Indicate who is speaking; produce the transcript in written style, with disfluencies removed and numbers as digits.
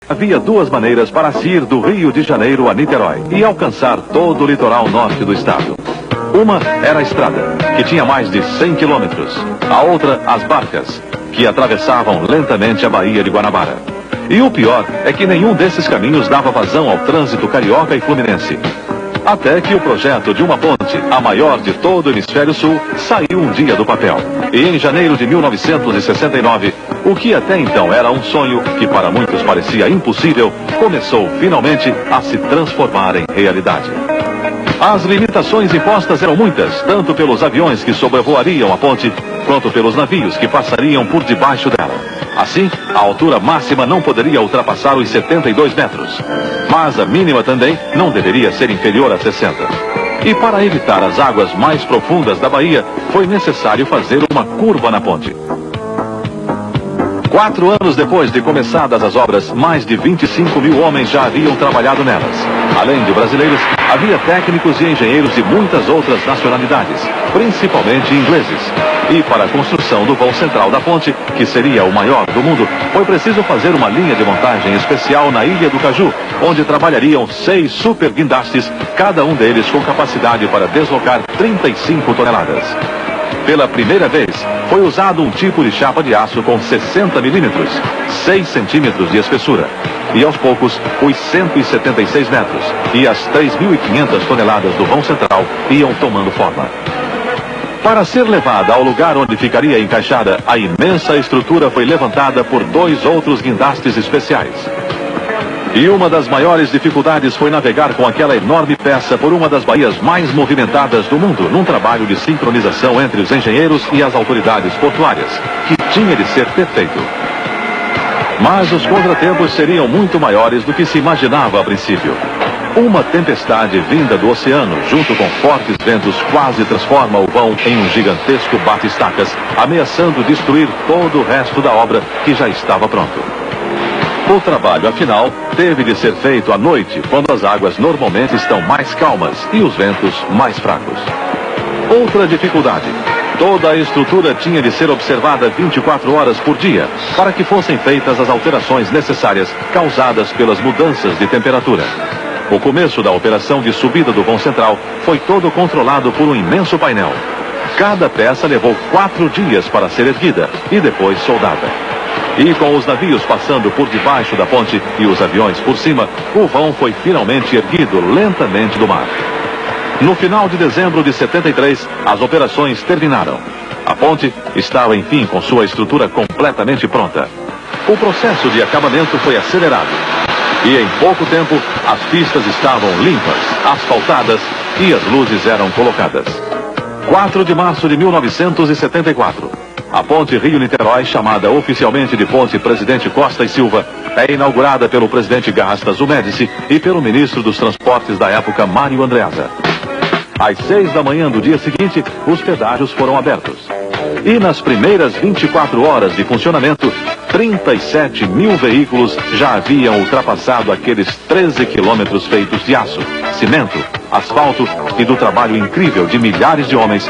Speaker 1: Havia duas maneiras para se ir do Rio de Janeiro a Niterói e alcançar todo o litoral norte do estado. Uma era a estrada, que tinha mais de 100 quilômetros. A outra, as barcas, que atravessavam lentamente a Baía de Guanabara. E o pior é que nenhum desses caminhos dava vazão ao trânsito carioca e fluminense. Até que o projeto de uma ponte, a maior de todo o hemisfério sul, saiu um dia do papel. E em janeiro de 1969, o que até então era um sonho, que para muitos parecia impossível, começou finalmente a se transformar em realidade. As limitações impostas eram muitas, tanto pelos aviões que sobrevoariam a ponte, quanto pelos navios que passariam por debaixo dela. Assim, a altura máxima não poderia ultrapassar os 72 metros. Mas a mínima também não deveria ser inferior a 60. E para evitar as águas mais profundas da baía, foi necessário fazer uma curva na ponte. 4 anos depois de começadas as obras, mais de 25 mil homens já haviam trabalhado nelas. Além de brasileiros, havia técnicos e engenheiros de muitas outras nacionalidades, principalmente ingleses. E para a construção do vão central da ponte, que seria o maior do mundo, foi preciso fazer uma linha de montagem especial na Ilha do Caju, onde trabalhariam 6 super guindastes, cada um deles com capacidade para deslocar 35 toneladas. Pela primeira vez, foi usado um tipo de chapa de aço com 60 milímetros, 6 centímetros de espessura. E aos poucos, os 176 metros e as 3.500 toneladas do vão central iam tomando forma. Para ser levada ao lugar onde ficaria encaixada, a imensa estrutura foi levantada por 2 outros guindastes especiais. E uma das maiores dificuldades foi navegar com aquela enorme peça por uma das baías mais movimentadas do mundo, num trabalho de sincronização entre os engenheiros e as autoridades portuárias, que tinha de ser perfeito. Mas os contratempos seriam muito maiores do que se imaginava a princípio. Uma tempestade vinda do oceano, junto com fortes ventos, quase transforma o vão em um gigantesco bate-estacas, ameaçando destruir todo o resto da obra que já estava pronto. O trabalho, afinal, teve de ser feito à noite, quando as águas normalmente estão mais calmas e os ventos mais fracos. Outra dificuldade: toda a estrutura tinha de ser observada 24 horas por dia, para que fossem feitas as alterações necessárias causadas pelas mudanças de temperatura. O começo da operação de subida do vão central foi todo controlado por um imenso painel. Cada peça levou 4 dias para ser erguida e depois soldada. E com os navios passando por debaixo da ponte e os aviões por cima, o vão foi finalmente erguido lentamente do mar. No final de dezembro de 73, as operações terminaram. A ponte estava, enfim, com sua estrutura completamente pronta. O processo de acabamento foi acelerado. E em pouco tempo, as pistas estavam limpas, asfaltadas e as luzes eram colocadas. 4 de março de 1974. A ponte Rio-Niterói, chamada oficialmente de Ponte Presidente Costa e Silva, é inaugurada pelo presidente Gastas Médici e pelo ministro dos Transportes da época, Mário Andreasa. Às 6 da manhã do dia seguinte, os pedágios foram abertos. E nas primeiras 24 horas de funcionamento, 37 mil veículos já haviam ultrapassado aqueles 13 quilômetros feitos de aço, cimento, asfalto e do trabalho incrível de milhares de homens